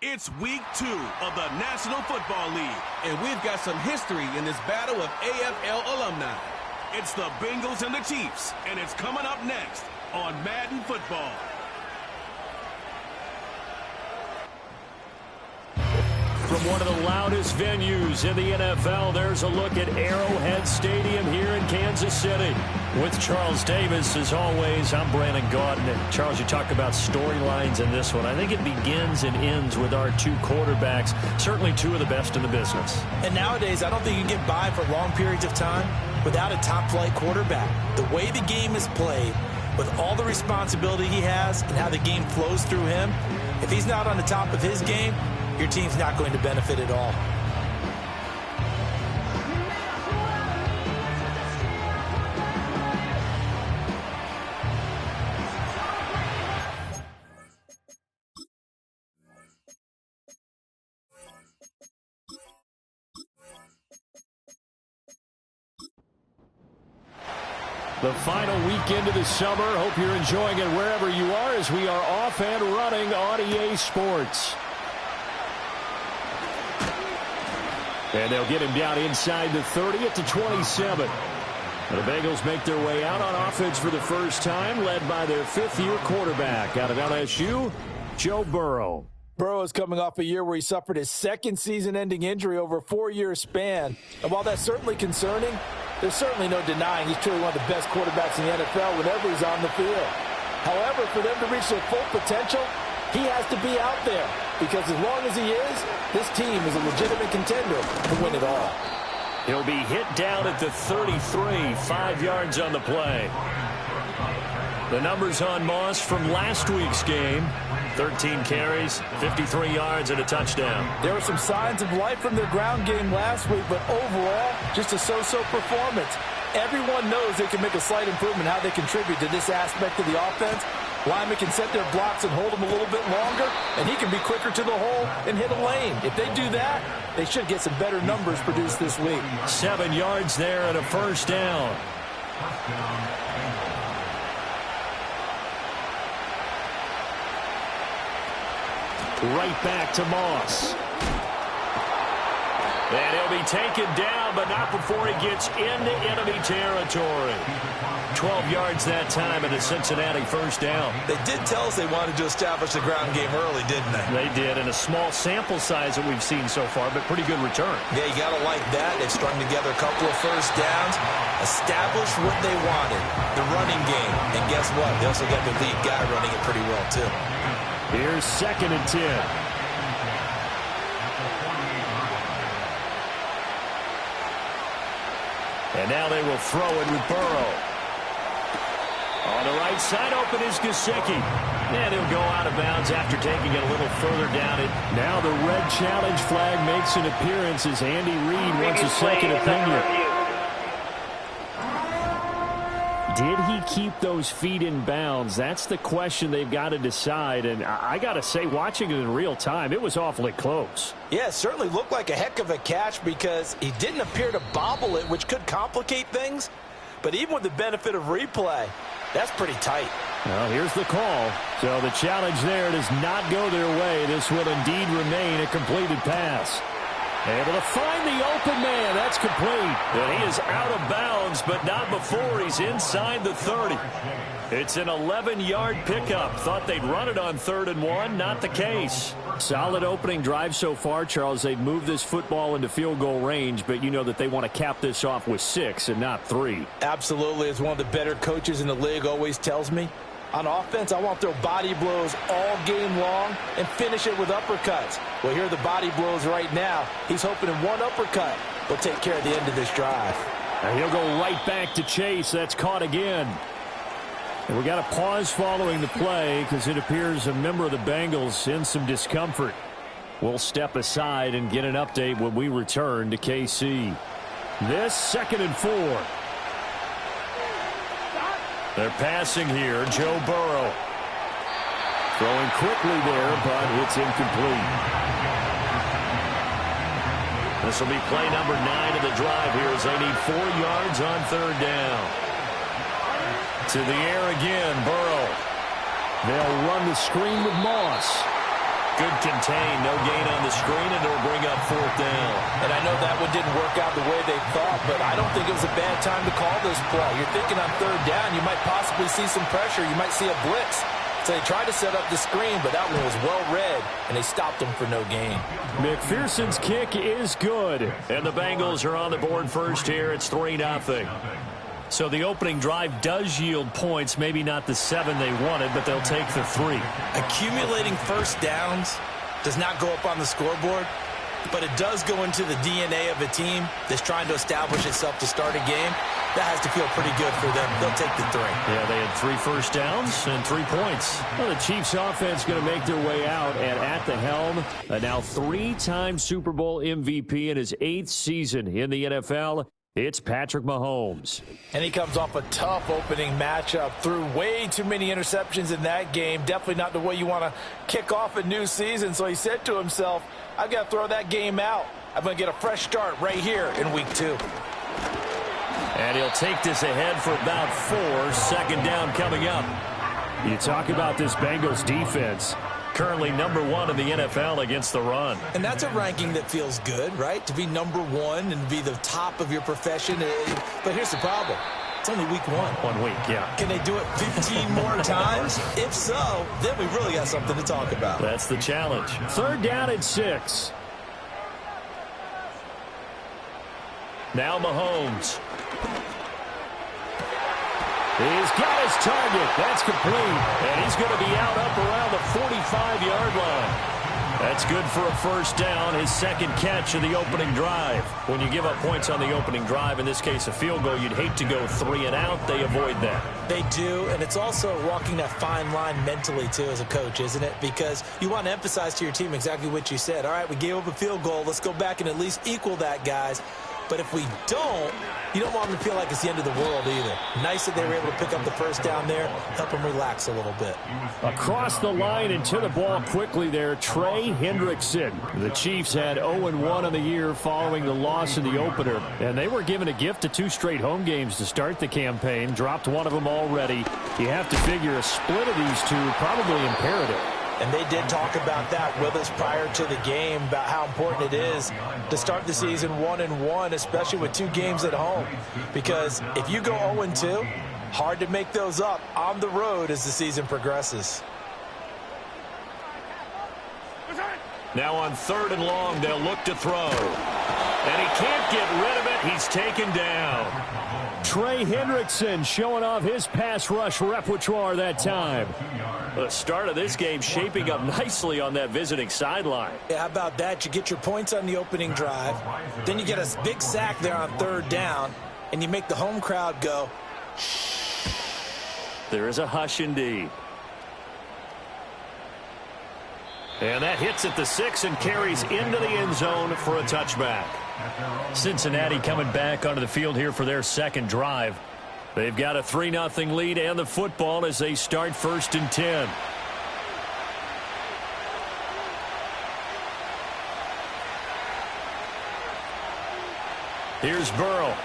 It's week 2 of the National Football League, and we've got some history in this battle of AFL alumni. It's the Bengals and the Chiefs, and it's coming up next on Madden Football. From one of the loudest venues in the NFL, there's a look at Arrowhead Stadium here in Kansas City. With Charles Davis, as always, I'm Brandon Gaudin. And Charles, you talk about storylines in this one. I think it begins and ends with our two quarterbacks, certainly two of the best in the business. And nowadays, I don't think you can get by for long periods of time without a top-flight quarterback. The way the game is played, with all the responsibility he has and how the game flows through him, if he's not on the top of his game, your team's not going to benefit at all. The final weekend of the summer. Hope you're enjoying it wherever you are as we are off and running on EA Sports. And they'll get him down inside the 30 at the 27. And the Bengals make their way out on offense for the first time, led by their fifth-year quarterback out of LSU, Joe Burrow. Burrow is coming off a year where he suffered his second season-ending injury over a 4-year span. And while that's certainly concerning, there's certainly no denying he's truly one of the best quarterbacks in the NFL whenever he's on the field. However, for them to reach their full potential, he has to be out there. Because as long as he is, this team is a legitimate contender to win it all. He'll be hit down at the 33, 5 yards on the play. The numbers on Moss from last week's game: 13 carries, 53 yards, and a touchdown. There were some signs of life from their ground game last week, but overall, just a so-so performance. Everyone knows they can make a slight improvement how they contribute to this aspect of the offense. Linemen can set their blocks and hold them a little bit longer, and he can be quicker to the hole and hit a lane. If they do that, they should get some better numbers produced this week. 7 yards there and a first down. Right back to Moss. And he'll be taken down, but not before he gets into enemy territory. 12 yards that time and a Cincinnati first down. They did tell us they wanted to establish the ground game early, didn't they? They did, in a small sample size that we've seen so far, but pretty good return. Yeah, you got to like that. They've strung together a couple of first downs, established what they wanted, the running game. And guess what? They also got the lead guy running it pretty well, too. Here's 2nd and 10. And now they will throw it with Burrow. On the right side, open is Gesicki. And he'll go out of bounds after taking it a little further down. Now the red challenge flag makes an appearance as Andy Reid wants a second opinion. Did he keep those feet in bounds? That's the question they've got to decide. And I got to say, watching it in real time, it was awfully close. Yeah, it certainly looked like a heck of a catch because he didn't appear to bobble it, which could complicate things. But even with the benefit of replay, that's pretty tight. Well, here's the call. So the challenge there does not go their way. This will indeed remain a completed pass. Able to find the open man. That's complete. And he is out of bounds, but not before he's inside the 30. It's an 11-yard pickup. Thought they'd run it on 3rd and 1. Not the case. Solid opening drive so far, Charles. They've moved this football into field goal range, but you know that they want to cap this off with 6 and not 3. Absolutely. As one of the better coaches in the league always tells me, on offense, I want to throw body blows all game long and finish it with uppercuts. Well, here are the body blows right now. He's hoping in one uppercut will take care of the end of this drive. And he'll go right back to Chase. That's caught again. And we got a pause following the play because it appears a member of the Bengals in some discomfort. We'll step aside and get an update when we return to KC. This 2nd and 4. They're passing here. Joe Burrow. Throwing quickly there, but it's incomplete. This will be play number 9 of the drive here as they need 4 yards on 3rd down. To the air again, Burrow. They'll run the screen with Moss. Good contain, no gain on the screen, and it'll bring up fourth down. And I know that one didn't work out the way they thought, but I don't think it was a bad time to call this play. You're thinking on third down, you might possibly see some pressure. You might see a blitz. So they tried to set up the screen, but that one was well read, and they stopped him for no gain. McPherson's kick is good, and the Bengals are on the board first here. It's 3-0. So the opening drive does yield points, maybe not the 7 they wanted, but they'll take the 3. Accumulating first downs does not go up on the scoreboard, but it does go into the DNA of a team that's trying to establish itself to start a game. That has to feel pretty good for them. They'll take the 3. Yeah, they had 3 first downs and 3 points. Well, the Chiefs offense going to make their way out, and at the helm, a now 3-time Super Bowl MVP in his 8th season in the NFL. It's Patrick Mahomes. And he comes off a tough opening matchup. Threw way too many interceptions in that game. Definitely not the way you want to kick off a new season. So he said to himself, I've got to throw that game out. I'm going to get a fresh start right here in week 2. And he'll take this ahead for about 4. Second down coming up. You talk about this Bengals defense. Currently number 1 in the NFL against the run. And that's a ranking that feels good, right? To be number 1 and be the top of your profession. But here's the problem. It's only week 1. 1 week, yeah. Can they do it 15 more times? If so, then we really got something to talk about. That's the challenge. Third down and 6. Now Mahomes. He's got his target. That's complete. And he's going to be out up around the 45-yard line. That's good for a first down, his second catch of the opening drive. When you give up points on the opening drive, in this case a field goal, you'd hate to go 3 and out. They avoid that. They do, and it's also walking that fine line mentally, too, as a coach, isn't it? Because you want to emphasize to your team exactly what you said. All right, we gave up a field goal. Let's go back and at least equal that, guys. But if we don't, you don't want them to feel like it's the end of the world either. Nice that they were able to pick up the first down there, help them relax a little bit. Across the line and to the ball quickly there, Trey Hendrickson. The Chiefs had 0-1 on the year following the loss in the opener, and they were given a gift of 2 straight home games to start the campaign. Dropped one of them already. You have to figure a split of these 2 probably imperative. And they did talk about that with us prior to the game, about how important it is to start the season 1-1, especially with 2 games at home. Because if you go 0-2, hard to make those up on the road as the season progresses. Now on 3rd and long, they'll look to throw. And he can't get rid of it. He's taken down. Trey Hendrickson showing off his pass rush repertoire that time. The start of this game shaping up nicely on that visiting sideline. Yeah, how about that? You get your points on the opening drive. Then you get a big sack there on 3rd down. And you make the home crowd go, shh. There is a hush indeed. And that hits at the 6 and carries into the end zone for a touchback. Cincinnati coming back onto the field here for their second drive. They've got a 3-0 lead and the football as they start 1st and 10. Here's Burrow.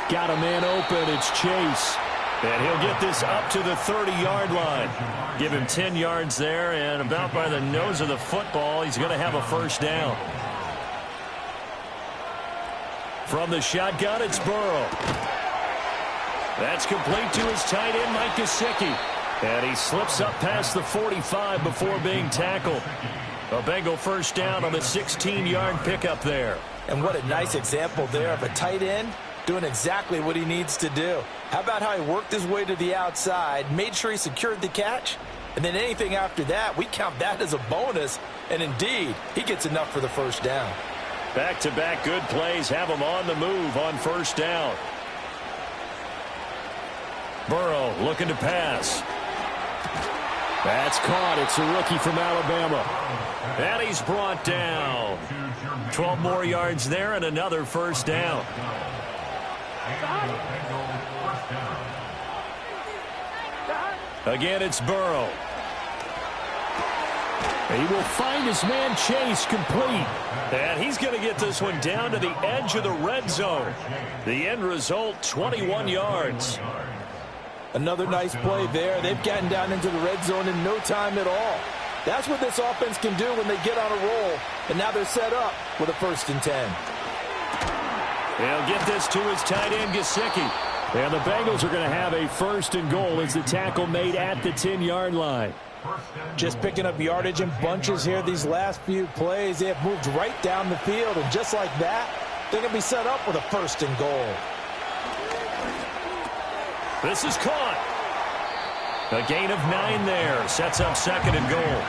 Got a man open. It's Chase. And he'll get this up to the 30-yard line. Give him 10 yards there, and about by the nose of the football, he's going to have a first down. From the shotgun, it's Burrow. That's complete to his tight end, Mike Gesicki. And he slips up past the 45 before being tackled. A Bengal first down on the 16-yard pickup there. And what a nice example there of a tight end doing exactly what he needs to do. How about how he worked his way to the outside, made sure he secured the catch, and then anything after that, we count that as a bonus. And indeed, he gets enough for the first down. Back-to-back good plays have him on the move on first down. Burrow looking to pass. That's caught. It's a rookie from Alabama. And he's brought down. 12 more yards there and another first down. Again, it's Burrow. He will find his man Chase complete. And he's going to get this one down to the edge of the red zone. The end result, 21 yards. Another nice play there. They've gotten down into the red zone in no time at all. That's what this offense can do when they get on a roll. And now they're set up with a 1st and 10. He'll get this to his tight end, Gesicki. And the Bengals are going to have a 1st and goal as the tackle made at the 10-yard line. Just picking up yardage in bunches here these last few plays. They have moved right down the field, and just like that, they're going to be set up with a 1st and goal. This is caught. A gain of 9 there. Sets up 2nd and goal.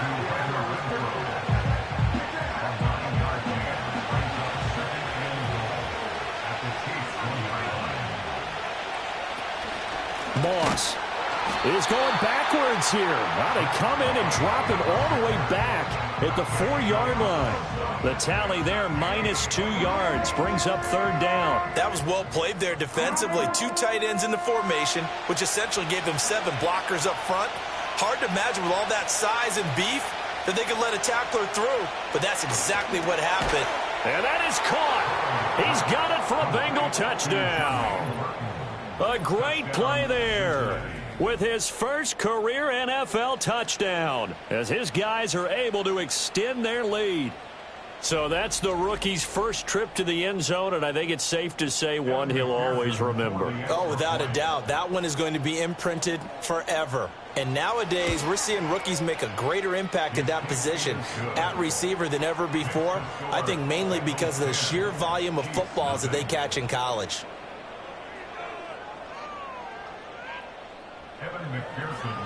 Moss is going backwards here. Now they come in and drop him all the way back at the 4-yard line. The tally there, -2 yards, brings up 3rd down. That was well played there defensively. 2 tight ends in the formation, which essentially gave them 7 blockers up front. Hard to imagine with all that size and beef that they could let a tackler through, but that's exactly what happened. And that is caught. He's got it for a Bengal touchdown. A great play there with his first career NFL touchdown as his guys are able to extend their lead. So that's the rookie's first trip to the end zone, and I think it's safe to say one he'll always remember. Oh, without a doubt. That one is going to be imprinted forever. And nowadays, we're seeing rookies make a greater impact at that position at receiver than ever before. I think mainly because of the sheer volume of footballs that they catch in college.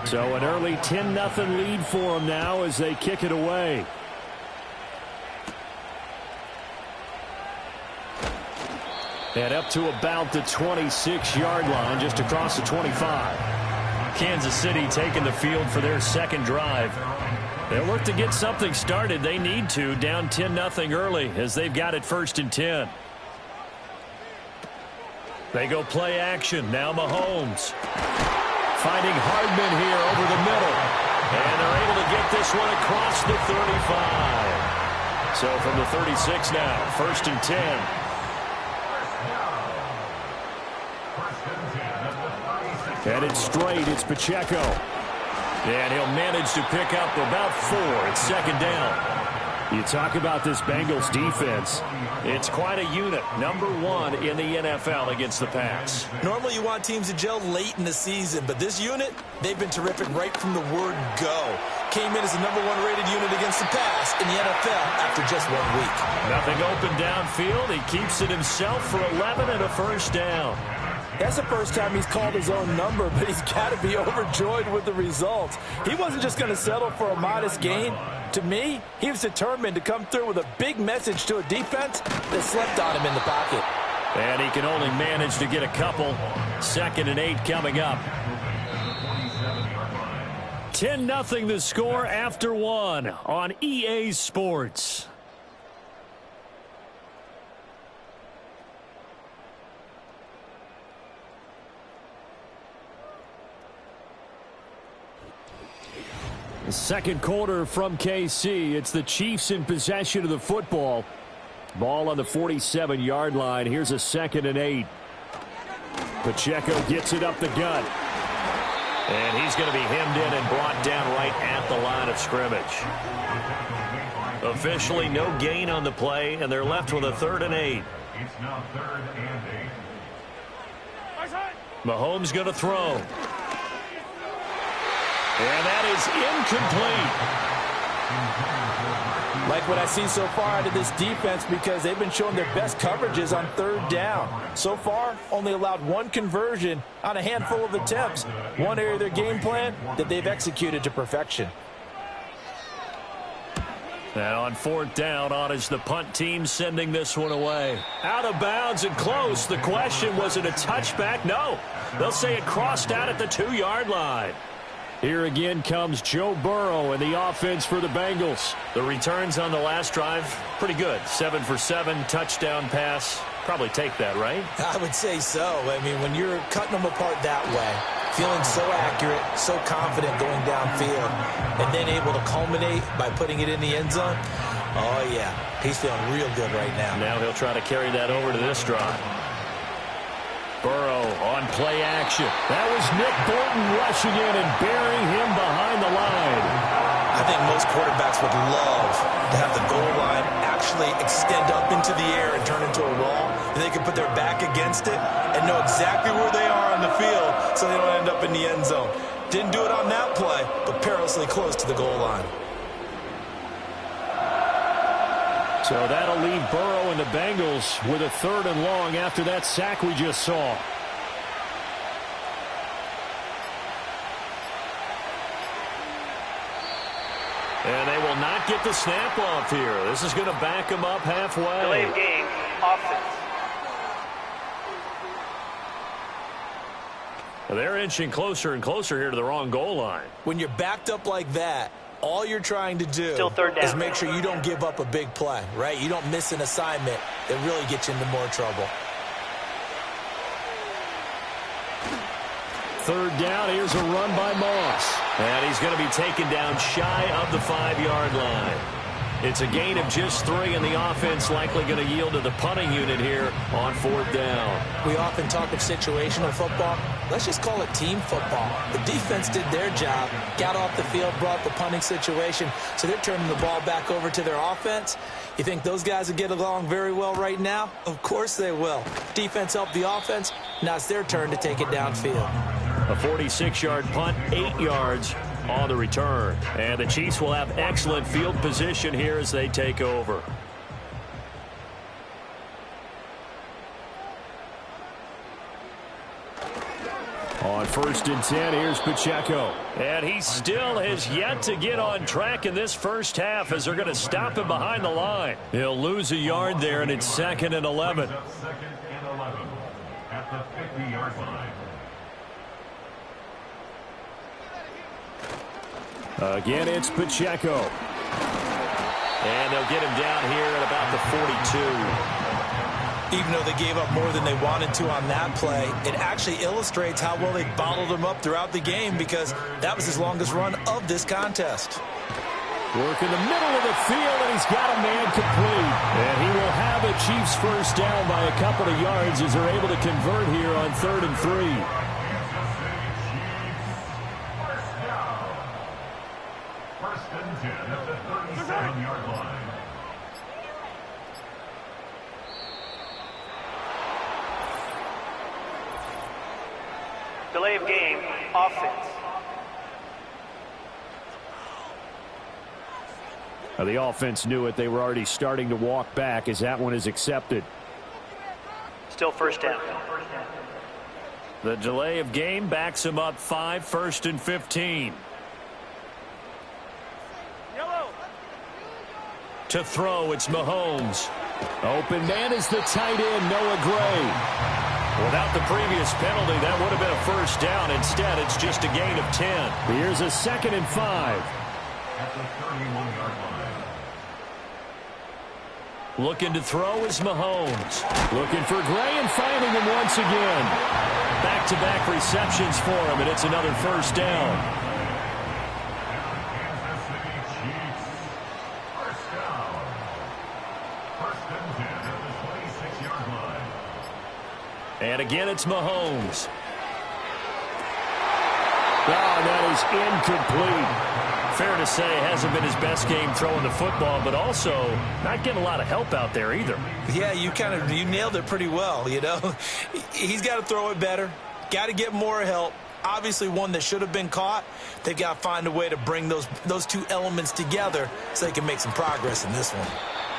So an early 10-0 lead for them now as they kick it away. And up to about the 26-yard line, just across the 25. Kansas City taking the field for their 2nd drive. They'll look to get something started. They need to, down 10-0 early as they've got it 1st and 10. They go play action. Now Mahomes. Finding Hardman here over the middle. And they're able to get this one across the 35. So from the 36 now, 1st and 10. Headed straight, it's Pacheco. And he'll manage to pick up about 4. It's 2nd down. You talk about this Bengals defense. It's quite a unit. #1 in the NFL against the pass. Normally you want teams to gel late in the season, but this unit, they've been terrific right from the word go. Came in as the #1 rated unit against the pass in the NFL after just 1 week. Nothing open downfield. He keeps it himself for 11 and a 1st down. That's the first time he's called his own number, but he's got to be overjoyed with the results. He wasn't just going to settle for a modest gain. To me, he was determined to come through with a big message to a defense that slept on him in the pocket. And he can only manage to get a couple. 2nd and 8 coming up. 10-0 the score after 1 on EA Sports. The 2nd quarter from KC. It's the Chiefs in possession of the football. Ball on the 47-yard line. Here's a 2nd and 8. Pacheco gets it up the gut. And he's going to be hemmed in and brought down right at the line of scrimmage. Officially no gain on the play, and they're left with a 3rd and 8. It's now 3rd and 8. Mahomes going to throw. And that is incomplete. Like what I see so far out of this defense because they've been showing their best coverages on 3rd down. So far, only allowed 1 conversion on a handful of attempts. One area of their game plan that they've executed to perfection. Now on 4th down, on is the punt team sending this one away. Out of bounds and close. The question, was it a touchback? No. They'll say it crossed out at the 2-yard line. Here again comes Joe Burrow and the offense for the Bengals. The returns on the last drive, pretty good. 7 for 7, touchdown pass. Probably take that, right? I would say so. I mean, when you're cutting them apart that way, feeling so accurate, so confident going downfield, and then able to culminate by putting it in the end zone, oh, yeah, he's feeling real good right now. Now he'll try to carry that over to this drive. Burrow on play action. That was Nick Bolton rushing in and burying him behind the line. I think most quarterbacks would love to have the goal line actually extend up into the air and turn into a wall, and they can put their back against it and know exactly where they are on the field so they don't end up in the end zone. Didn't do it on that play, but perilously close to the goal line. So that'll leave Burrow and the Bengals with a 3rd and long after that sack we just saw. And they will not get the snap off here. This is going to back them up halfway. Delay of game, offense. They're inching closer and closer here to the wrong goal line. When you're backed up like that, all you're trying to do is make sure you don't give up a big play, right? You don't miss an assignment that really gets you into more trouble. 3rd down, here's a run by Moss. And he's going to be taken down shy of the 5-yard line. It's a gain of just 3, and the offense likely going to yield to the punting unit here on 4th down. We often talk of situational football. Let's just call it team football. The defense did their job, got off the field, brought the punting situation, so they're turning the ball back over to their offense. You think those guys will get along very well right now? Of course they will. Defense helped the offense. Now it's their turn to take it downfield. A 46-yard punt, 8 yards on the return. And the Chiefs will have excellent field position here as they take over. On 1st and 10, here's Pacheco. And he still has yet to get on track in this first half as they're going to stop him behind the line. He'll lose a yard there, and it's 2nd and 11. 2nd and 11 at the 50-yard line. Again, it's Pacheco. And they'll get him down here at about the 42. Even though they gave up more than they wanted to on that play, it actually illustrates how well they bottled him up throughout the game because that was his longest run of this contest. Work in the middle of the field, and he's got a man complete. And he will have a Chiefs first down by a couple of yards as they're able to convert here on 3rd and 3. Delay of game, offense. The offense knew it. They were already starting to walk back as that one is accepted. Still 1st down. The delay of game backs him up 5, 1st and 15. To throw, it's Mahomes. Open man is the tight end, Noah Gray. Without the previous penalty, that would have been a first down. Instead, it's just a gain of 10. Here's a 2nd and 5. At the 31-yard line. Looking to throw is Mahomes. Looking for Gray and finding him once again. Back-to-back receptions for him, and it's another first down. Kansas City Chiefs. First down. 1st and 10 at the 26-yard line. And again, it's Mahomes. Oh, that is incomplete. Fair to say, hasn't been his best game throwing the football, but also not getting a lot of help out there either. Yeah, you nailed it pretty well, you know. He's got to throw it better. Got to get more help. Obviously one that should have been caught. They've got to find a way to bring those two elements together so they can make some progress in this one.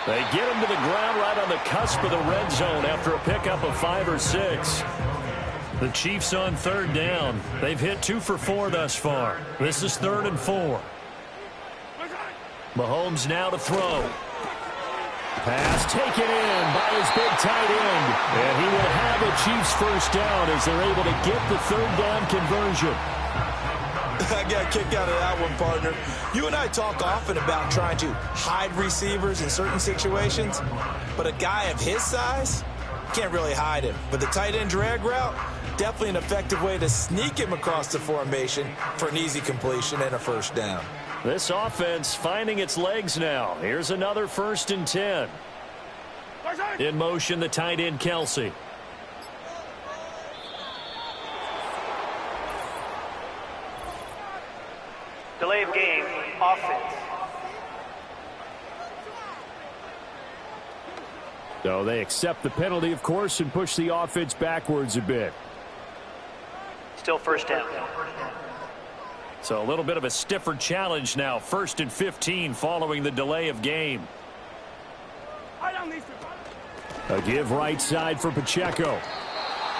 They get him to the ground right on the cusp of the red zone after a pickup of 5 or 6. The Chiefs on 3rd down. They've hit 2 for 4 thus far. This is 3rd and 4. Mahomes now to throw. Pass taken in by his big tight end. And he will have a Chiefs first down as they're able to get the 3rd down conversion. I got a kick out of that one, partner. You and I talk often about trying to hide receivers in certain situations, but a guy of his size, can't really hide him. But the tight end drag route, definitely an effective way to sneak him across the formation for an easy completion and a first down. This offense finding its legs now. Here's another 1st and 10. In motion, the tight end, Kelsey. Delay of game, offense. So they accept the penalty, of course, and push the offense backwards a bit. Still first down. So a little bit of a stiffer challenge now. 1st and 15 following the delay of game. A give right side for Pacheco.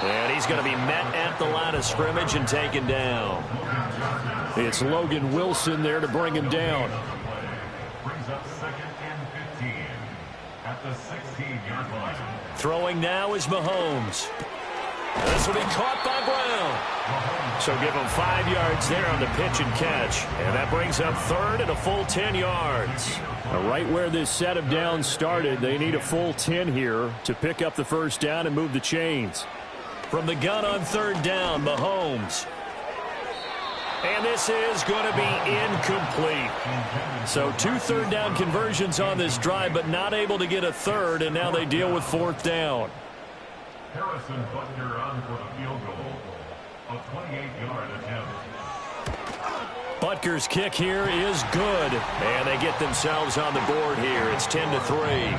And he's going to be met at the line of scrimmage and taken down. It's Logan Wilson there to bring him down. Brings up 2nd and 15 at the 16-yard line. Throwing now is Mahomes. This will be caught by Brown. So give him 5 yards there on the pitch and catch. And that brings up 3rd and a full 10 yards. Right where this set of downs started, they need a full 10 here to pick up the first down and move the chains. From the gun on 3rd down, Mahomes. And this is going to be incomplete. So 2 3rd down conversions on this drive, but not able to get a 3rd, and now they deal with 4th down. Harrison Butker on for the field goal. A 28-yard attempt. Butker's kick here is good, and they get themselves on the board here. It's 10-3.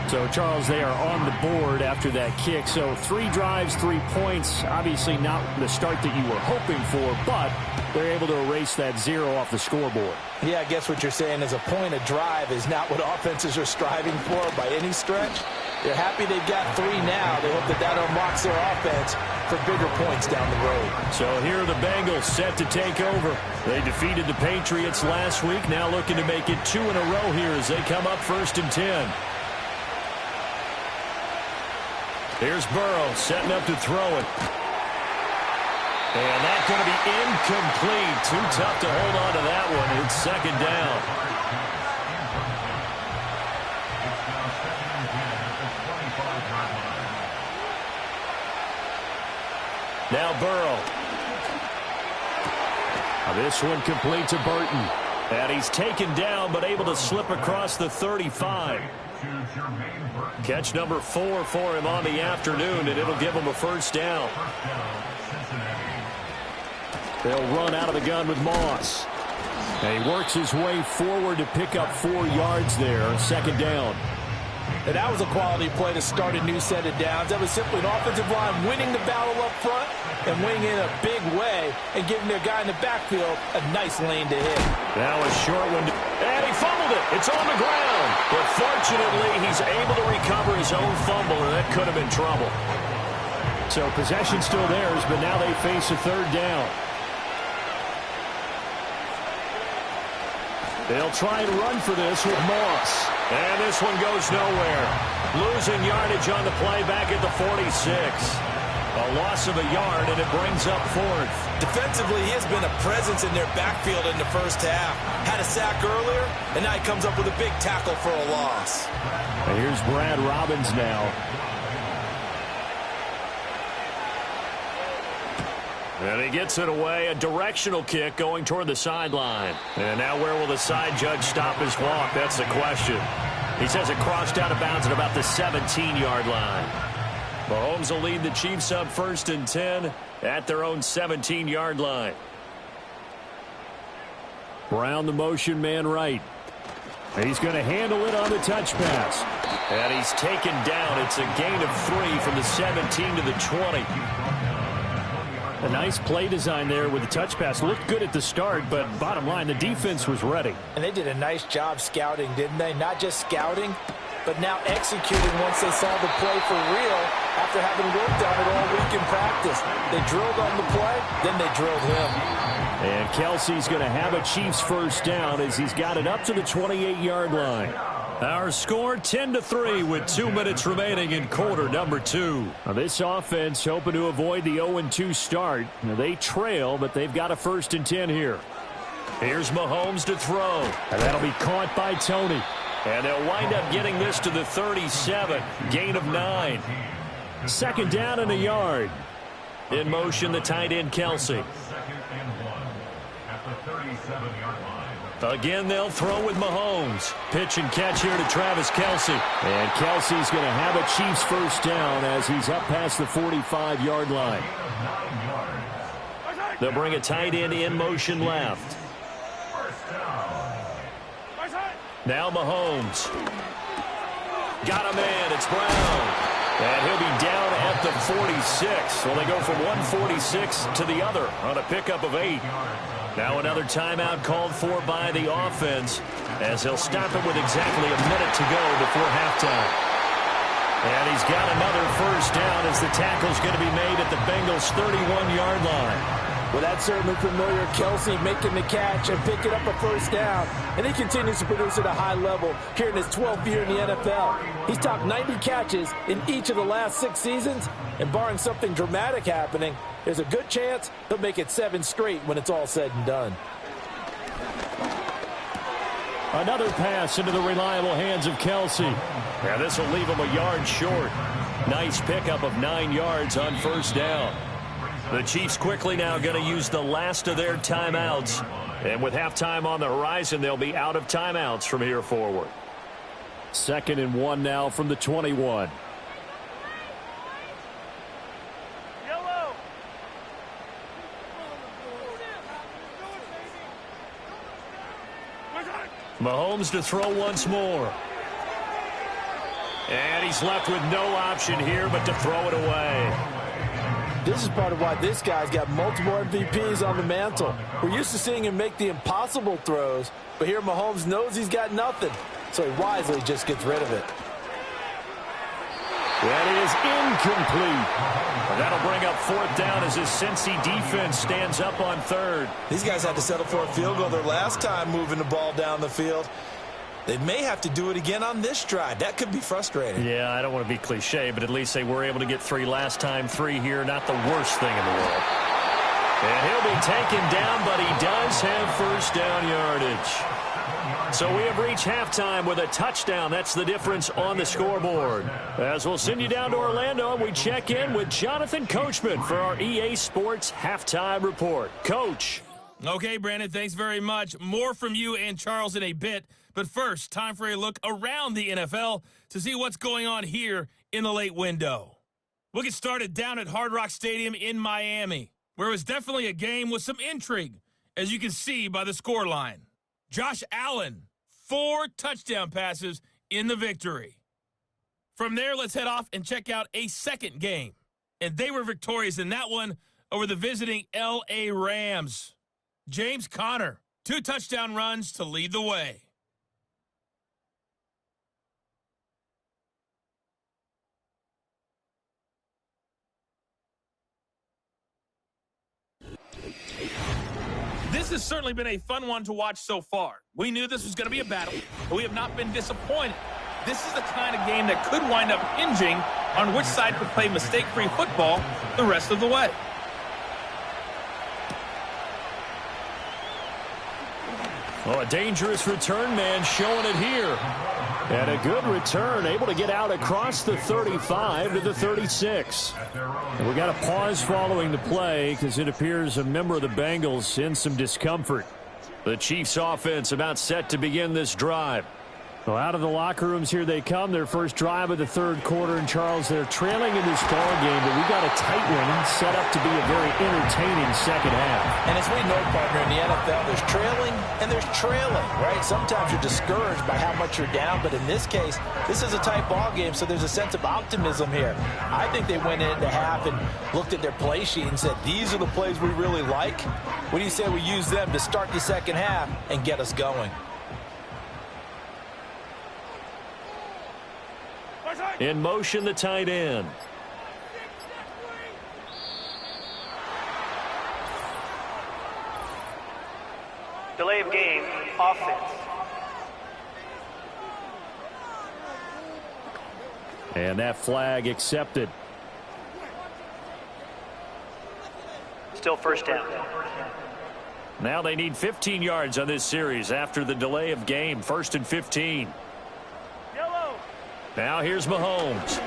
So, Charles, they are on the board after that kick. So 3 drives, 3 points. Obviously not the start that you were hoping for, but they're able to erase that 0 off the scoreboard. Yeah, I guess what you're saying is a point a drive is not what offenses are striving for by any stretch. They're happy they've got 3 now. They hope that that unlocks their offense for bigger points down the road. So here are the Bengals set to take over. They defeated the Patriots last week, now looking to make it 2 in a row here as they come up 1st and 10. Here's Burrow setting up to throw it. And that's going to be incomplete. Too tough to hold on to that one. It's 2nd down. Now Burrow. This one complete to Burton. And he's taken down but able to slip across the 35. Catch number 4 for him on the afternoon, and it'll give him a 1st down. They'll run out of the gun with Moss. And he works his way forward to pick up 4 yards there. 2nd down. And that was a quality play to start a new set of downs. That was simply an offensive line winning the battle up front and winning in a big way and giving their guy in the backfield a nice lane to hit. Now a short one. And he fumbled it. It's on the ground. But fortunately, he's able to recover his own fumble, and that could have been trouble. So possession still theirs, but now they face a 3rd down. They'll try and run for this with Moss. And this one goes nowhere. Losing yardage on the play back at the 46. A loss of a yard, and it brings up 4th. Defensively, he has been a presence in their backfield in the first half. Had a sack earlier, and now he comes up with a big tackle for a loss. And here's Brad Robbins now. And he gets it away. A directional kick going toward the sideline. And now where will the side judge stop his walk? That's the question. He says it crossed out of bounds at about the 17-yard line. Mahomes will lead the Chiefs up 1st and 10 at their own 17-yard line. Brown the motion man right. He's going to handle it on the touch pass. And he's taken down. It's a gain of 3 from the 17 to the 20. A nice play design there with the touch pass. Looked good at the start, but bottom line, the defense was ready. And they did a nice job scouting, didn't they? Not just scouting, but now executing once they saw the play for real after having worked on it all week in practice. They drilled on the play, then they drilled him. And Kelsey's going to have a Chiefs 1st down as he's got it up to the 28-yard line. Our score 10-3 with 2 minutes remaining in quarter number 2. Now this offense hoping to avoid the 0-2 start. Now they trail, but they've got a 1st and 10 here. Here's Mahomes to throw. And that'll be caught by Tony. And they'll wind up getting this to the 37. Gain of 9. 2nd down and a yard. In motion, the tight end, Kelsey. 2nd and 1 at the 37-yard line. Again, they'll throw with Mahomes. Pitch and catch here to Travis Kelsey. And Kelsey's going to have a Chiefs 1st down as he's up past the 45-yard line. They'll bring a tight end in motion left. Now Mahomes. Got him in. It's Brown. And he'll be down at the 46. Well, they go from 146 to the other on a pickup of 8. Now another timeout called for by the offense as he'll stop it with exactly a minute to go before halftime. And he's got another first down as the tackle's going to be made at the Bengals' 31-yard line. Well, that's certainly familiar. Kelsey making the catch and picking up a first down. And he continues to produce at a high level here in his 12th year in the NFL. He's topped 90 catches in each of the last 6 seasons. And barring something dramatic happening, there's a good chance he'll make it 7 straight when it's all said and done. Another pass into the reliable hands of Kelsey. Now this will leave him a yard short. Nice pickup of 9 yards on first down. The Chiefs quickly now going to use the last of their timeouts. And with halftime on the horizon, they'll be out of timeouts from here forward. 2nd and 1 now from the 21. Mahomes to throw once more. And he's left with no option here but to throw it away. This is part of why this guy's got multiple MVPs on the mantle. We're used to seeing him make the impossible throws, but here Mahomes knows he's got nothing, so he wisely just gets rid of it. That is incomplete. That'll bring up 4th down as his Cincy defense stands up on 3rd. These guys had to settle for a field goal their last time moving the ball down the field. They may have to do it again on this drive. That could be frustrating. Yeah, I don't want to be cliche, but at least they were able to get 3 last time. 3 here, not the worst thing in the world. And he'll be taken down, but he does have first down yardage. So we have reached halftime with a touchdown. That's the difference on the scoreboard. As we'll send you down to Orlando, and we check in with Jonathan Coachman for our EA Sports Halftime Report. Coach. Okay, Brandon, thanks very much. More from you and Charles in a bit. But first, time for a look around the NFL to see what's going on here in the late window. We'll get started down at Hard Rock Stadium in Miami, where it was definitely a game with some intrigue, as you can see by the scoreline. Josh Allen, 4 touchdown passes in the victory. From there, let's head off and check out a second game. And they were victorious in that one over the visiting L.A. Rams. James Conner, 2 touchdown runs to lead the way. This has certainly been a fun one to watch so far. We knew this was going to be a battle, but we have not been disappointed. This is the kind of game that could wind up hinging on which side could play mistake-free football the rest of the way. Oh, a dangerous return man showing it here. And a good return, able to get out across the 35 to the 36. And we got a pause following the play because it appears a member of the Bengals in some discomfort. The Chiefs offense about set to begin this drive. Well, out of the locker rooms here they come. Their first drive of the 3rd quarter. And, Charles, they're trailing in this ball game, but we got a tight one set up to be a very entertaining second half. And as we know, partner, in the NFL, there's trailing and there's trailing, right? Sometimes you're discouraged by how much you're down, but in this case, this is a tight ball game, so there's a sense of optimism here. I think they went into half and looked at their play sheet and said, these are the plays we really like. What do you say we use them to start the second half and get us going? In motion, the tight end. Delay of game, offense. And that flag accepted. Still first down. Now they need 15 yards on this series after the delay of game. 1st and 15. Now here's Mahomes.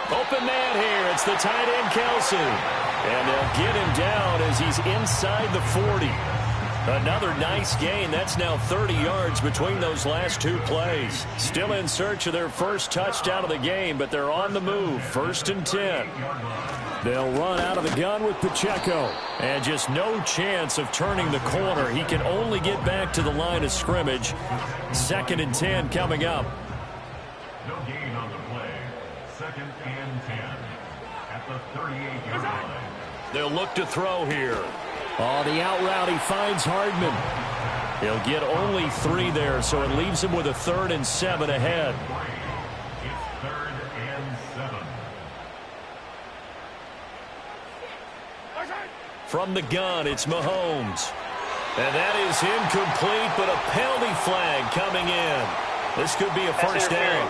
Open man here. It's the tight end, Kelsey. And they'll get him down as he's inside the 40. Another nice gain. That's now 30 yards between those last 2 plays. Still in search of their first touchdown of the game, but they're on the move. 1st and 10. They'll run out of the gun with Pacheco. And just no chance of turning the corner. He can only get back to the line of scrimmage. 2nd and 10 coming up. No gain on the play. 2nd and 10 at the 38-yard line. They'll look to throw here. On the out route, he finds Hardman. He'll get only 3 there, so it leaves him with a 3rd and 7 ahead. It's 3rd and 7. From the gun, it's Mahomes. And that is incomplete, but a penalty flag coming in. This could be a first down.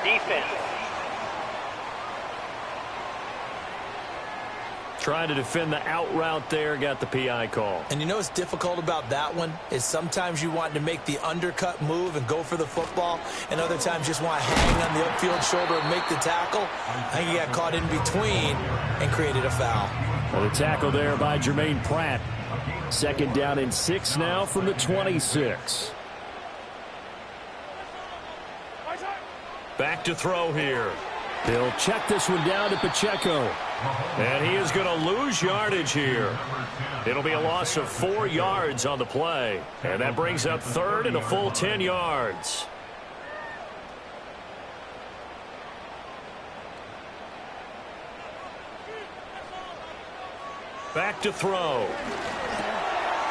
Defense. Trying to defend the out route there, got the PI call. And you know what's difficult about that one is sometimes you want to make the undercut move and go for the football, and other times you just want to hang on the upfield shoulder and make the tackle. I think he got caught in between and created a foul. Well, the tackle there by Jermaine Pratt. 2nd down and 6 now from the 26. Back to throw here. He'll check this one down to Pacheco. And he is going to lose yardage here. It'll be a loss of 4 yards on the play. And that brings up 3rd and a full 10 yards. Back to throw.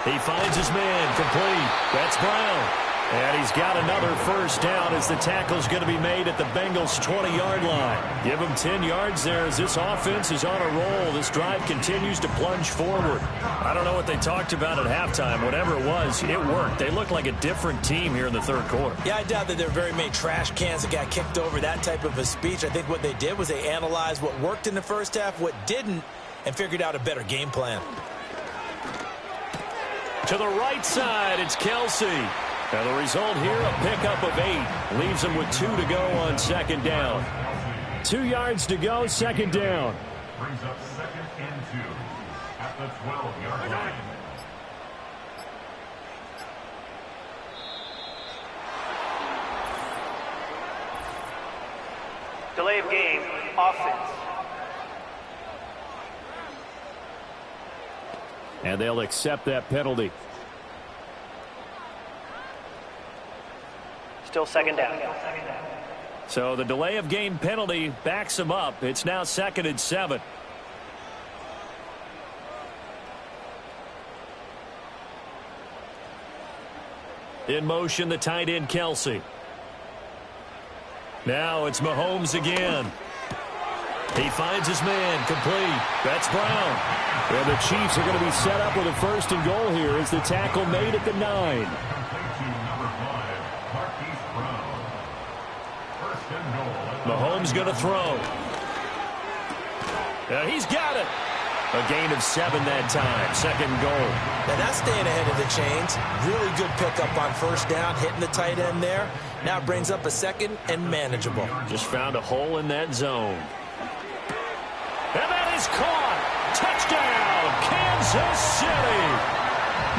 He finds his man complete. That's Brown. And he's got another first down as the tackle's going to be made at the Bengals' 20-yard line. Give him 10 yards there as this offense is on a roll. This drive continues to plunge forward. I don't know what they talked about at halftime. Whatever it was, it worked. They look like a different team here in the 3rd quarter. Yeah, I doubt that there were very many trash cans that got kicked over, that type of a speech. I think what they did was they analyzed what worked in the first half, what didn't, and figured out a better game plan. To the right side, it's Kelsey. And the result here, a pickup of 8. Leaves him with 2 to go on 2nd down. 2 yards to go, 2nd down. Brings up 2nd and 2 at the 12-yard line. Delay of game, offense. And they'll accept that penalty. Still 2nd down. So the delay of game penalty backs him up. It's now 2nd and 7. In motion, the tight end, Kelsey. Now it's Mahomes again. He finds his man complete. That's Brown. And the Chiefs are going to be set up with a 1st and goal here as the tackle made at the 9. Mahomes going to throw. He's got it. A gain of 7 that time. 2nd goal. Now that's staying ahead of the chains. Really good pickup on 1st down, hitting the tight end there. Now it brings up a 2nd and manageable. Just found a hole in that zone. And that is caught. Touchdown, Kansas City.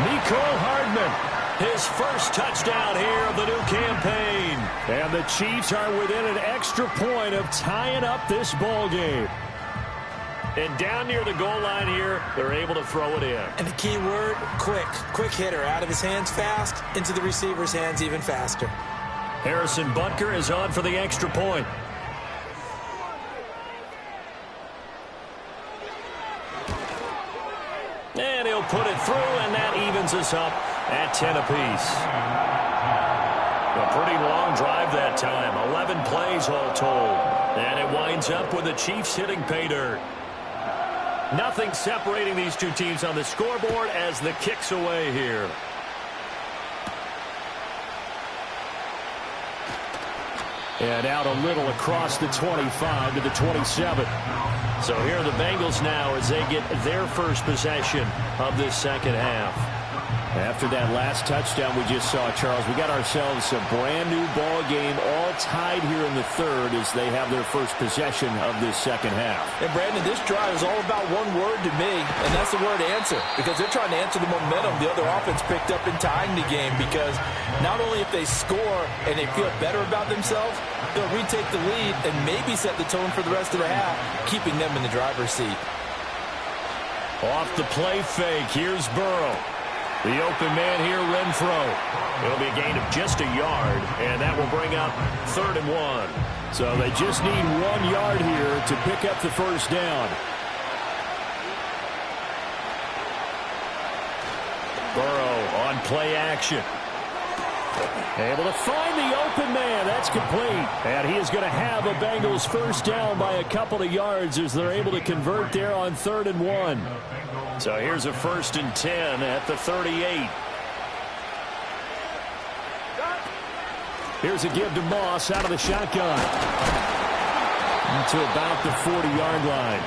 Mecole Hardman. His first touchdown here of the new campaign. And the Chiefs are within an extra point of tying up this ball game. And down near the goal line here, they're able to throw it in. And the key word, quick. Quick hitter. Out of his hands fast, into the receiver's hands even faster. Harrison Butker is on for the extra point. And he'll put it through, and that evens us up at 10 apiece. A pretty long drive that time. 11 plays all told. And it winds up with the Chiefs hitting pay dirt. Nothing separating these two teams on the scoreboard as the kick's away here. And out a little across the 25 to the 27. So here are the Bengals now as they get their first possession of this 2nd half. After that last touchdown we just saw, Charles, we got ourselves a brand new ball game, all tied here in the 3rd as they have their first possession of this 2nd half. And Brandon, this drive is all about one word to me, and that's the word answer, because they're trying to answer the momentum the other offense picked up in tying the game, because not only if they score and they feel better about themselves, they'll retake the lead and maybe set the tone for the rest of the half, keeping them in the driver's seat. Off the play fake, here's Burrow. The open man here, Renfro. It'll be a gain of just a yard, and that will bring up 3rd and 1. So they just need 1 yard here to pick up the first down. Burrow on play action. Able to find the open man. That's complete. And he is going to have a Bengals first down by a couple of yards as they're able to convert there on 3rd and 1. So here's a 1st and 10 at the 38. Here's a give to Moss out of the shotgun. To about the 40-yard line.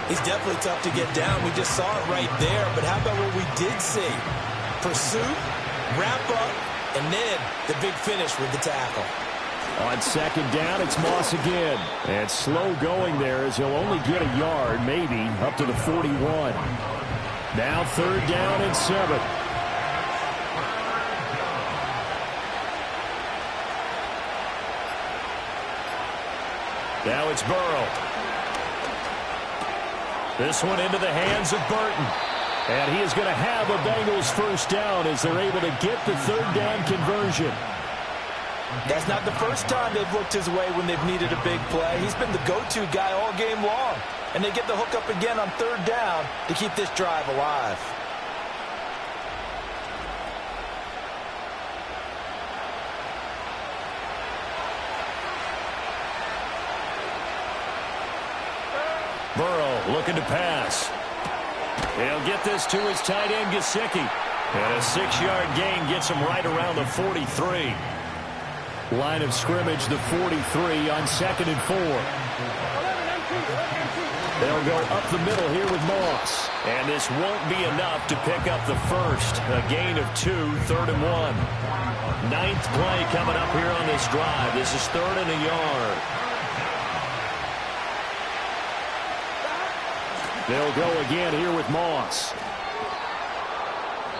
He's definitely tough to get down. We just saw it right there. But how about what we did see? Pursuit, wrap up, and then the big finish with the tackle. On 2nd down, it's Moss again. And slow going there as he'll only get a yard, maybe, up to the 41. Now 3rd down and 7. Now it's Burrow. This one into the hands of Burton. And he is going to have a Bengals first down as they're able to get the 3rd down conversion. That's not the first time they've looked his way when they've needed a big play. He's been the go-to guy all game long. And they get the hook up again on 3rd down to keep this drive alive. Burrow looking to pass. He'll get this to his tight end, Gesicki. And a 6-yard gain gets him right around the 43. Line of scrimmage, the 43 on 2nd and 4. They'll go up the middle here with Moss. And this won't be enough to pick up the first. A gain of 2, 3rd and 1. 9th play coming up here on this drive. This is 3rd and a yard. They'll go again here with Moss.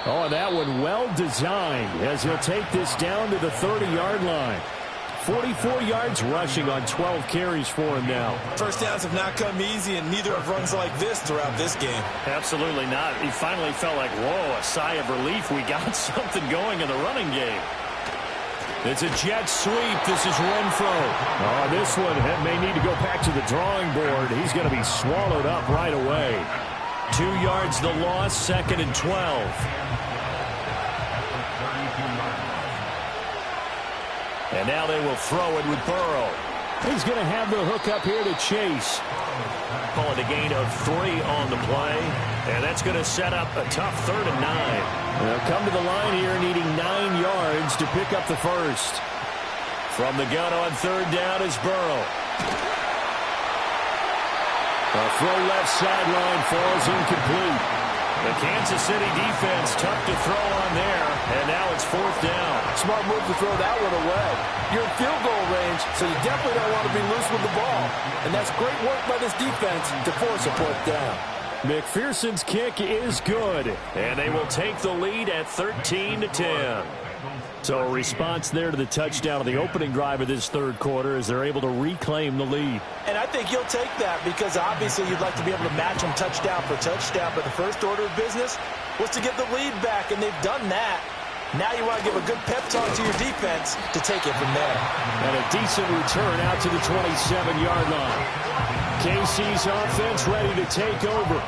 Oh, and that one well designed as he'll take this down to the 30-yard line. 44 yards rushing on 12 carries for him now. First downs have not come easy, and neither have runs like this throughout this game. Absolutely not. He finally felt like, whoa, a sigh of relief. We got something going in the running game. It's a jet sweep. This is Renfro. Oh, this one may need to go back to the drawing board. He's going to be swallowed up right away. 2 yards the loss, 2nd and 12. And now they will throw it with Burrow. He's going to have the hook up here to Chase. Call it a gain of 3 on the play. And that's going to set up a tough 3rd and 9. They'll come to the line here needing 9 yards to pick up the first. From the gun on 3rd down is Burrow. A throw left sideline falls incomplete. The Kansas City defense tough to throw on there, and now it's 4th down. Smart move to throw that one away. You're in field goal range, so you definitely don't want to be loose with the ball. And that's great work by this defense to force a 4th down. McPherson's kick is good, and they will take the lead at 13-10. So a response there to the touchdown of the opening drive of this 3rd quarter as they're able to reclaim the lead. And I think you'll take that because obviously you'd like to be able to match them touchdown for touchdown, but the first order of business was to get the lead back, and they've done that. Now you want to give a good pep talk to your defense to take it from there. And a decent return out to the 27-yard line. KC's offense ready to take over.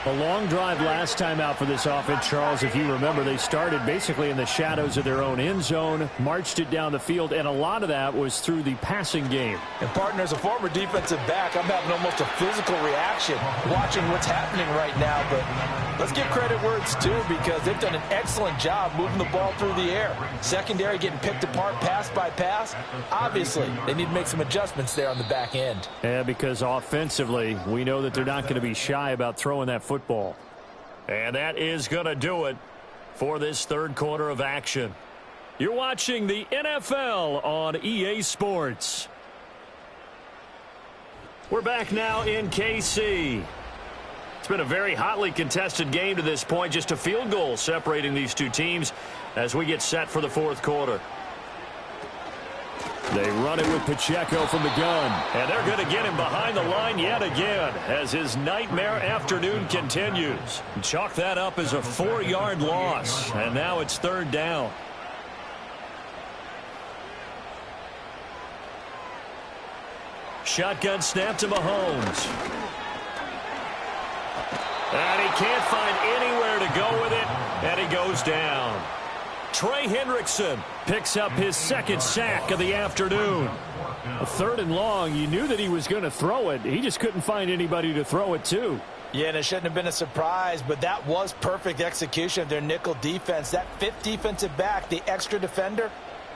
A long drive last time out for this offense, Charles. If you remember, they started basically in the shadows of their own end zone, marched it down the field, and a lot of that was through the passing game. And, partner, as a former defensive back, I'm having almost a physical reaction watching what's happening right now. But let's give credit where it's due because they've done an excellent job moving the ball through the air. Secondary getting picked apart pass by pass. Obviously, they need to make some adjustments there on the back end. Yeah, because offensively, we know that they're not going to be shy about throwing that football. And that is going to do it for this 3rd quarter of action. You're watching the NFL on EA Sports. We're back now in KC. It's been a very hotly contested game to this point. Just a field goal separating these two teams as we get set for the 4th quarter. They run it with Pacheco from the gun. And they're going to get him behind the line yet again as his nightmare afternoon continues. Chalk that up as a 4-yard loss. And now it's 3rd down. Shotgun snap to Mahomes. And he can't find anywhere to go with it. And he goes down. Trey Hendrickson picks up his 2nd sack of the afternoon. A 3rd and long. You knew that he was going to throw it. He just couldn't find anybody to throw it to. Yeah, and it shouldn't have been a surprise, but that was perfect execution of their nickel defense. That 5th defensive back, the extra defender,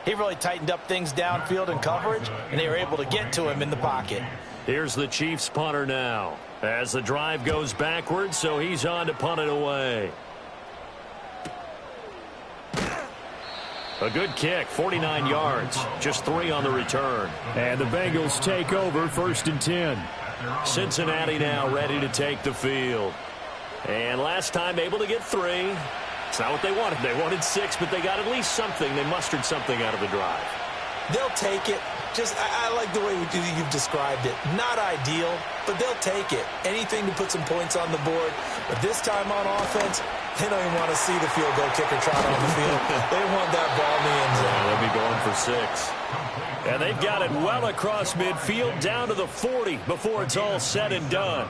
he really tightened up things downfield in coverage, and they were able to get to him in the pocket. Here's the Chiefs punter now as the drive goes backwards, so he's on to punt it away. A good kick, 49 yards, just 3 on the return. And the Bengals take over 1st and 10. Cincinnati now ready to take the field. And last time able to get 3. It's not what they wanted. They wanted 6, but they got at least something. They mustered something out of the drive. They'll take it. I like the way you've described it. Not ideal, but they'll take it. Anything to put some points on the board. But this time on offense, they don't even want to see the field goal kicker trot on the field. They want that ball in the end zone. They'll be going for 6. And they've got it well across midfield down to the 40 before it's all said and done.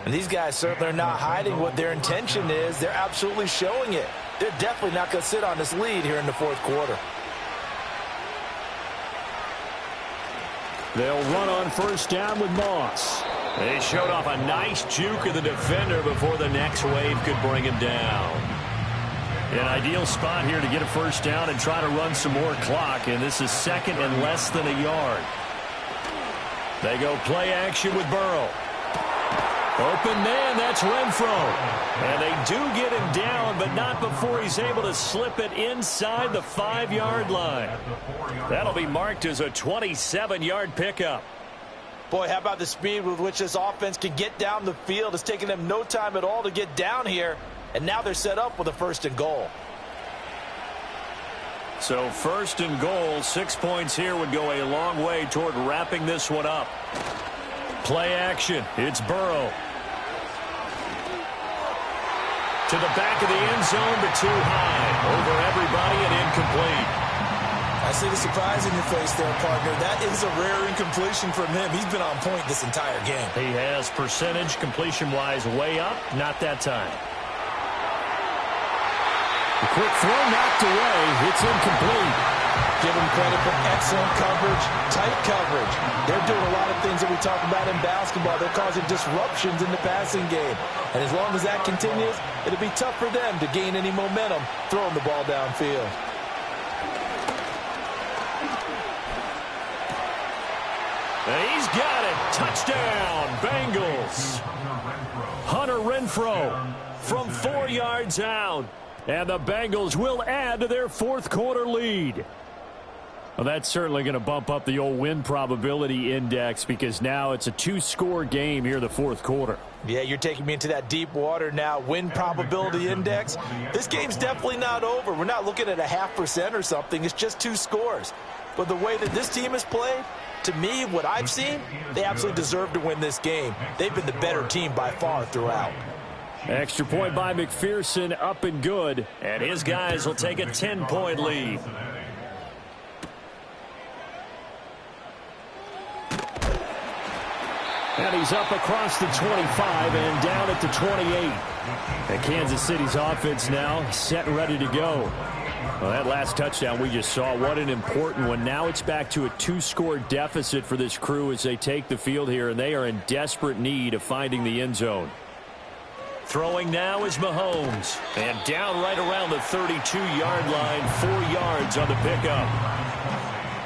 And these guys certainly are not hiding what their intention is. They're absolutely showing it. They're definitely not going to sit on this lead here in the 4th quarter. They'll run on 1st down with Moss. They showed off a nice juke of the defender before the next wave could bring him down. An ideal spot here to get a 1st down and try to run some more clock, and this is 2nd and less than a yard. They go play action with Burrow. Open man, that's Renfro. And they do get him down, but not before he's able to slip it inside the 5-yard line. That'll be marked as a 27-yard pickup. Boy, how about the speed with which this offense can get down the field? It's taken them no time at all to get down here, and now they're set up with a 1st and goal. So 1st and goal, 6 points here would go a long way toward wrapping this one up. Play action, it's Burrow. To the back of the end zone, but too high. Over everybody and incomplete. I see the surprise in your face there, partner. That is a rare incompletion from him. He's been on point this entire game. He has percentage completion-wise way up. Not that time. The quick throw knocked away. It's incomplete. Give him credit for excellent coverage, tight coverage. They're doing a lot of things that we talk about in basketball. They're causing disruptions in the passing game. And as long as that continues, it'll be tough for them to gain any momentum throwing the ball downfield. And he's got it. Touchdown, Bengals. Hunter Renfro from 4 yards out. And the Bengals will add to their 4th quarter lead. Well, that's certainly going to bump up the old win probability index because now it's a 2-score game here in the 4th quarter. Yeah, you're taking me into that deep water now. Win probability index. This game's definitely not over. We're not looking at a 0.5% or something. It's just 2 scores. But the way that this team has played, to me, what I've seen, they absolutely deserve to win this game. They've been the better team by far throughout. Extra point by McPherson, up and good. And his guys will take a 10-point lead. And he's up across the 25 and down at the 28. And Kansas City's offense now set and ready to go. Well, that last touchdown we just saw, what an important one. Now it's back to a 2-score deficit for this crew as they take the field here, and they are in desperate need of finding the end zone. Throwing now is Mahomes. And down right around the 32-yard line, 4 yards on the pickup.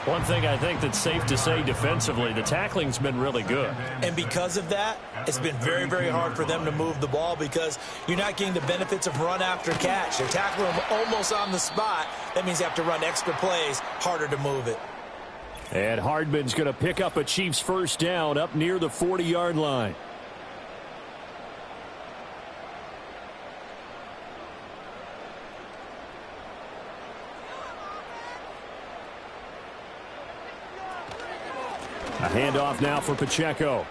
One thing I think that's safe to say defensively, the tackling's been really good. And because of that, it's been very, very hard for them to move the ball because you're not getting the benefits of run after catch. They're tackling them almost on the spot. That means you have to run extra plays, harder to move it. And Hardman's going to pick up a Chiefs 1st down up near the 40-yard line. A handoff now for Pacheco.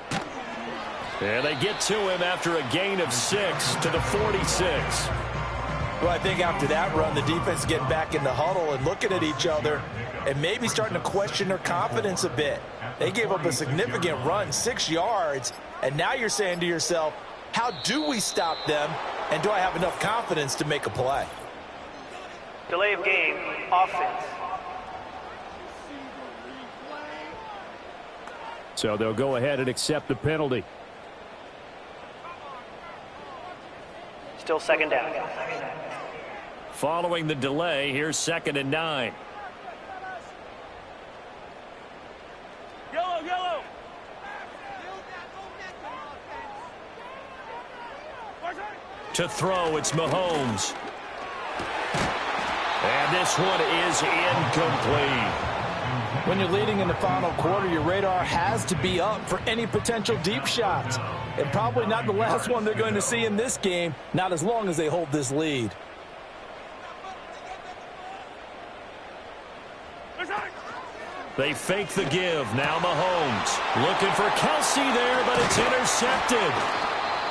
And they get to him after a gain of 6 to the 46. Well, I think after that run, the defense is getting back in the huddle and looking at each other and maybe starting to question their confidence a bit. They gave up a significant run, 6 yards, and now you're saying to yourself, how do we stop them, and do I have enough confidence to make a play? Delay of game, offense. So they'll go ahead and accept the penalty. Still second down. Following the delay, here's 2nd and 9. Yellow. To throw, it's Mahomes. And this one is incomplete. When you're leading in the final quarter, your radar has to be up for any potential deep shots. And probably not the last one they're going to see in this game, not as long as they hold this lead. They fake the give. Now Mahomes looking for Kelsey there, but it's intercepted.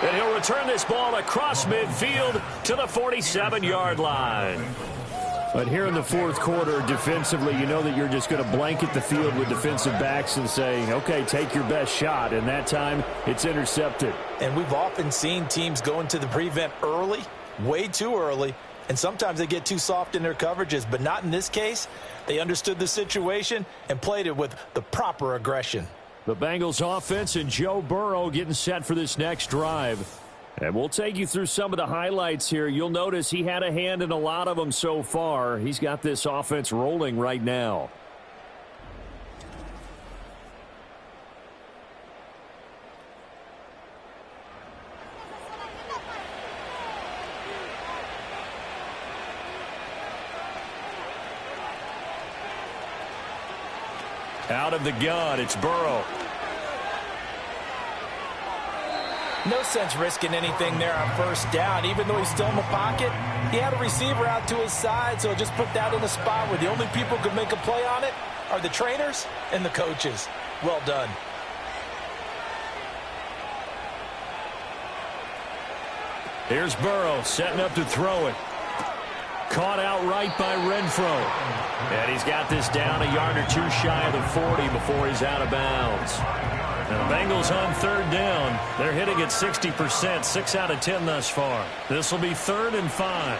And he'll return this ball across midfield to the 47-yard line. But here in the fourth quarter, defensively, you know that you're just going to blanket the field with defensive backs and say, okay, take your best shot. And that time, it's intercepted. And we've often seen teams go into the prevent early, way too early, and sometimes they get too soft in their coverages. But not in this case. They understood the situation and played it with the proper aggression. The Bengals offense and Joe Burrow getting set for this next drive. And we'll take you through some of the highlights here. You'll notice he had a hand in a lot of them so far. He's got this offense rolling right now. Out of the gun, it's Burrow. No sense risking anything there on first down. Even though he's still in the pocket, he had a receiver out to his side, so just put that in a spot where the only people who could make a play on it are the trainers and the coaches. Well done. Here's Burrow setting up to throw it. Caught outright by Renfro. And he's got this down a yard or two shy of the 40 before he's out of bounds. Now the Bengals on 3rd down. They're hitting at 60%, 6 out of 10 thus far. This will be 3rd and 5.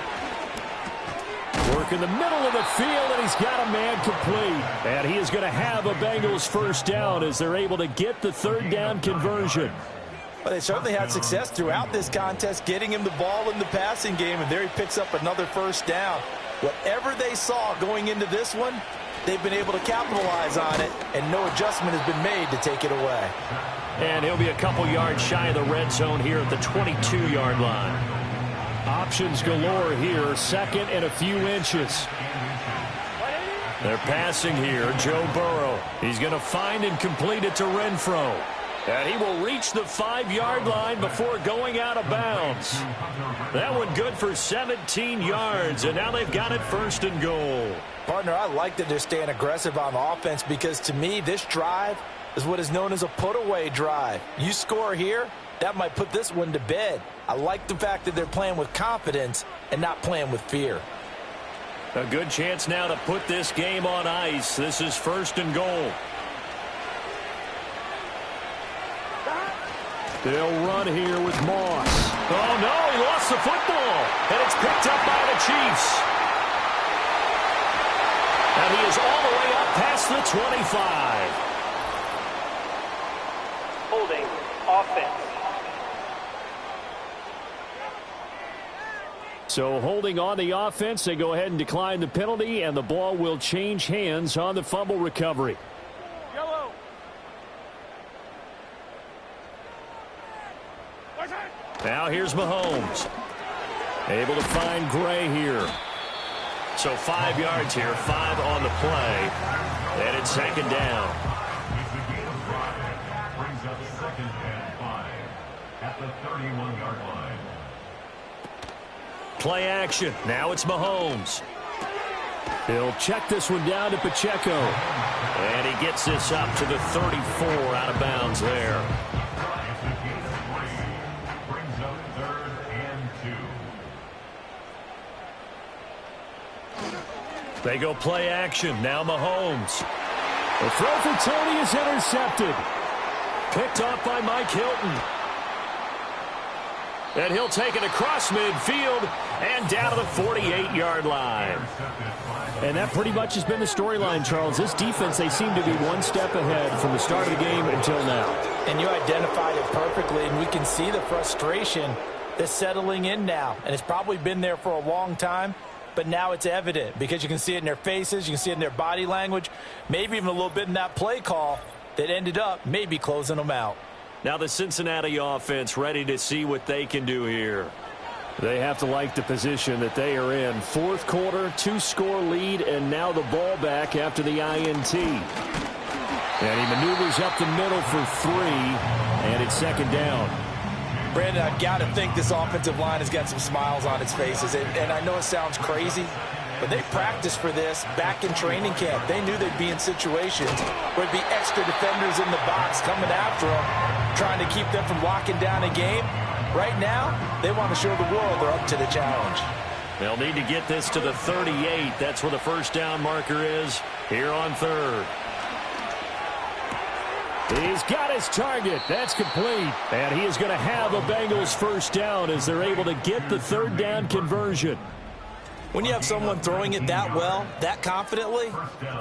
Work in the middle of the field, and he's got a man complete. And he is going to have a Bengals first down as they're able to get the 3rd down conversion. Well, they certainly had success throughout this contest getting him the ball in the passing game, and there he picks up another first down. Whatever they saw going into this one, they've been able to capitalize on it, and no adjustment has been made to take it away. And he'll be a couple yards shy of the red zone here at the 22-yard line. Options galore here, 2nd and a few inches. They're passing here, Joe Burrow. He's going to find and complete it to Renfro. And he will reach the 5-yard line before going out of bounds. That one good for 17 yards, and now they've got it 1st and goal. Partner, I like that they're staying aggressive on offense because, to me, this drive is what is known as a put-away drive. You score here, that might put this one to bed. I like the fact that they're playing with confidence and not playing with fear. A good chance now to put this game on ice. This is 1st and goal. They'll run here with Moss. Oh, no, he lost the football. And it's picked up by the Chiefs. And he is all the way up past the 25. Holding, offense. So holding on the offense, they go ahead and decline the penalty, and the ball will change hands on the fumble recovery. Yellow. Now here's Mahomes. Able to find Gray here. So 5 yards here, 5 on the play. And it's 2nd down. It's a gain of 5. Brings up 2nd and 5 at the 31-yard line. Play action. Now it's Mahomes. He'll check this one down to Pacheco. And he gets this up to the 34 out of bounds there. Brings up 3rd and 2. They go play action. Now Mahomes. The throw for Tony is intercepted. Picked off by Mike Hilton. And he'll take it across midfield and down to the 48-yard line. And that pretty much has been the storyline, Charles. This defense, they seem to be one step ahead from the start of the game until now. And you identified it perfectly, and we can see the frustration that's settling in now. And it's probably been there for a long time, but now it's evident because you can see it in their faces, you can see it in their body language, maybe even a little bit in that play call that ended up maybe closing them out. Now the Cincinnati offense ready to see what they can do here. They have to like the position that they are in. 4th quarter, 2-score lead, and now the ball back after the INT. And he maneuvers up the middle for 3, and it's 2nd down. Brandon, I've got to think this offensive line has got some smiles on its faces. And I know it sounds crazy, but they practiced for this back in training camp. They knew they'd be in situations where there'd be extra defenders in the box coming after them, trying to keep them from locking down a game. Right now, they want to show the world they're up to the challenge. They'll need to get this to the 38. That's where the first down marker is here on 3rd. He's got his target. That's complete. And he is going to have a Bengals first down as they're able to get the 3rd down conversion. When you have someone throwing it that well, that confidently,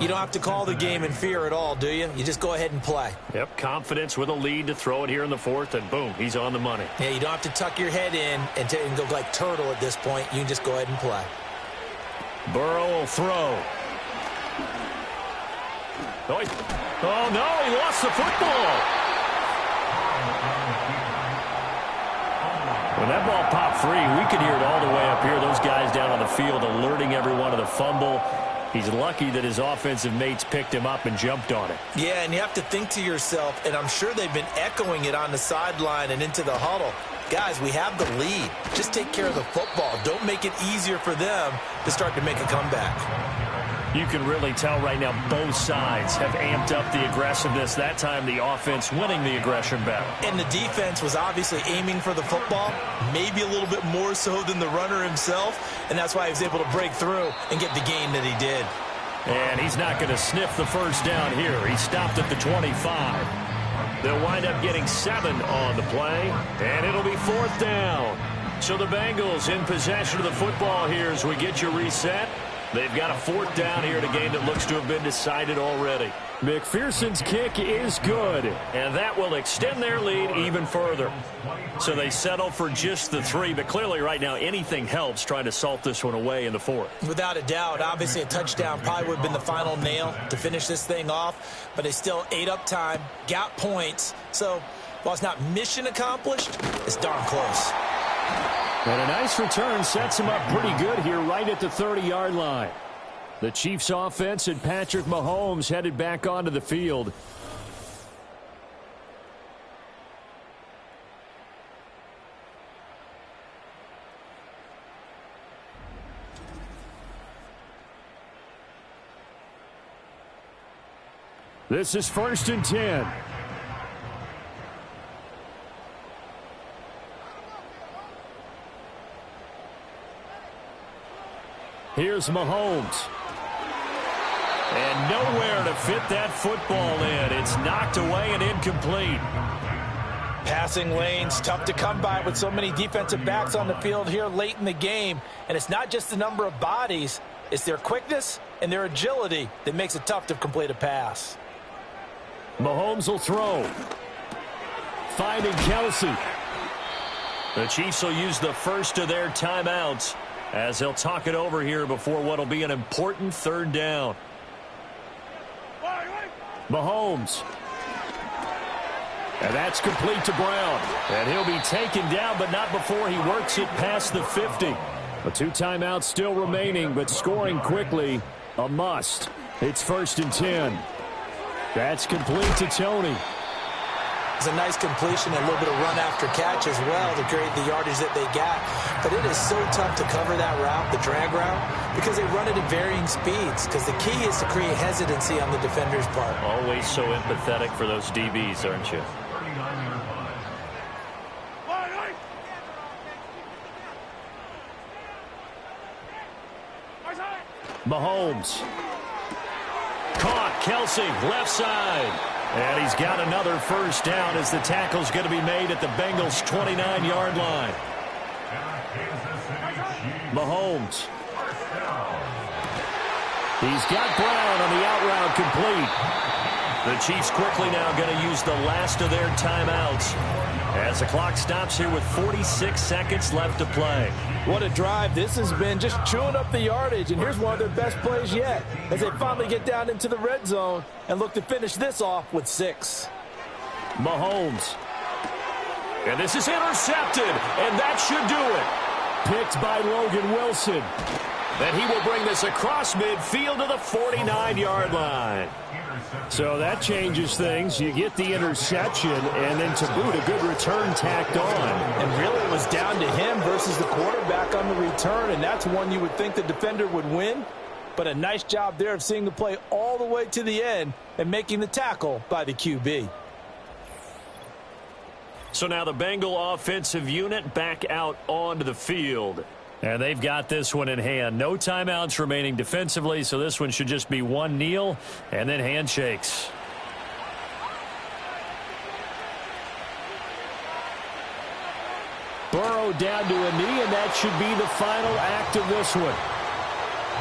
you don't have to call the game in fear at all, do you? You just go ahead and play. Yep, confidence with a lead to throw it here in the 4th, and boom, he's on the money. Yeah, you don't have to tuck your head in and go like turtle at this point. You can just go ahead and play. Burrow will throw. Oh, no, he lost the football. When that ball popped free, we could hear it all the way up here. Those guys down on the field alerting everyone of the fumble. He's lucky that his offensive mates picked him up and jumped on it. Yeah, and you have to think to yourself, and I'm sure they've been echoing it on the sideline and into the huddle. Guys, we have the lead. Just take care of the football. Don't make it easier for them to start to make a comeback. You can really tell right now both sides have amped up the aggressiveness. That time the offense winning the aggression battle. And the defense was obviously aiming for the football, maybe a little bit more so than the runner himself, and that's why he was able to break through and get the gain that he did. And he's not going to sniff the first down here. He stopped at the 25. They'll wind up getting 7 on the play, and it'll be 4th down. So the Bengals in possession of the football here as we get you reset. They've got a 4th down here in a game that looks to have been decided already. McPherson's kick is good, and that will extend their lead even further. So they settle for just the 3, but clearly right now anything helps trying to salt this one away in the 4th. Without a doubt, obviously a touchdown probably would have been the final nail to finish this thing off, but they still ate up time, got points. So while it's not mission accomplished, it's darn close. And a nice return sets him up pretty good here right at the 30-yard line. The Chiefs offense and Patrick Mahomes headed back onto the field. This is 1st and 10. Here's Mahomes. And nowhere to fit that football in. It's knocked away and incomplete. Passing lanes, tough to come by with so many defensive backs on the field here late in the game. And it's not just the number of bodies. It's their quickness and their agility that makes it tough to complete a pass. Mahomes will throw. Finding Kelsey. The Chiefs will use the first of their timeouts as they'll talk it over here before what will be an important 3rd down. Mahomes. And that's complete to Brown. And he'll be taken down, but not before he works it past the 50. The 2 timeouts still remaining, but scoring quickly, a must. It's 1st and 10. That's complete to Tony. It's a nice completion and a little bit of run after catch as well to create the yardage that they got. But it is so tough to cover that route, the drag route, because they run it at varying speeds. Because the key is to create hesitancy on the defender's part. Always so empathetic for those DBs, aren't you? Mahomes. Caught. Kelsey, left side. And he's got another first down as the tackle's going to be made at the Bengals' 29-yard line. Mahomes. He's got Brown on the out route complete. The Chiefs quickly now going to use the last of their timeouts as the clock stops here with 46 seconds left to play. What a drive. This has been just chewing up the yardage, and here's one of their best plays yet as they finally get down into the red zone and look to finish this off with 6. Mahomes. And this is intercepted, and that should do it. Picked by Logan Wilson. And he will bring this across midfield to the 49-yard line. So that changes things. You get the interception, and then to boot, a good return tacked on. And really it was down to him versus the quarterback on the return, and that's one you would think the defender would win. But a nice job there of seeing the play all the way to the end and making the tackle by the QB. So now the Bengal offensive unit back out onto the field. And they've got this one in hand. No timeouts remaining defensively, so this one should just be one kneel and then handshakes. Burrow down to a knee, and that should be the final act of this one.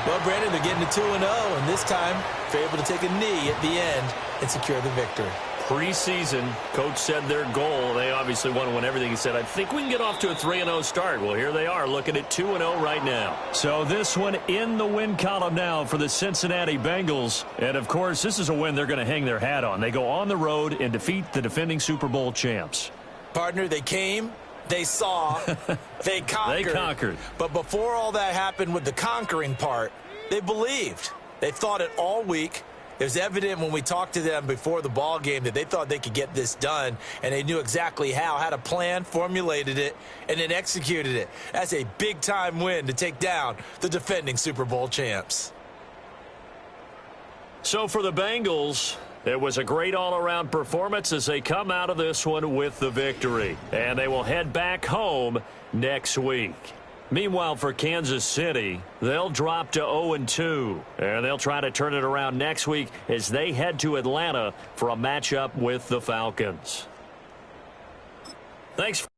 Well, Brandon, they're getting to 2-0, and this time they're able to take a knee at the end and secure the victory. Preseason, coach said their goal, they obviously want to win everything. He said, I think we can get off to a 3-0 start. Well, here they are looking at 2-0 right now. So this one in the win column now for the Cincinnati Bengals. And, of course, this is a win they're going to hang their hat on. They go on the road and defeat the defending Super Bowl champs. Partner, they came, they saw, they conquered. They conquered. But before all that happened with the conquering part, they believed. They thought it all week. It was evident when we talked to them before the ball game that they thought they could get this done, and they knew exactly how, had a plan, formulated it, and then executed it. That's a big-time win to take down the defending Super Bowl champs. So for the Bengals, it was a great all-around performance as they come out of this one with the victory. And they will head back home next week. Meanwhile, for Kansas City, they'll drop to 0-2, and they'll try to turn it around next week as they head to Atlanta for a matchup with the Falcons. Thanks.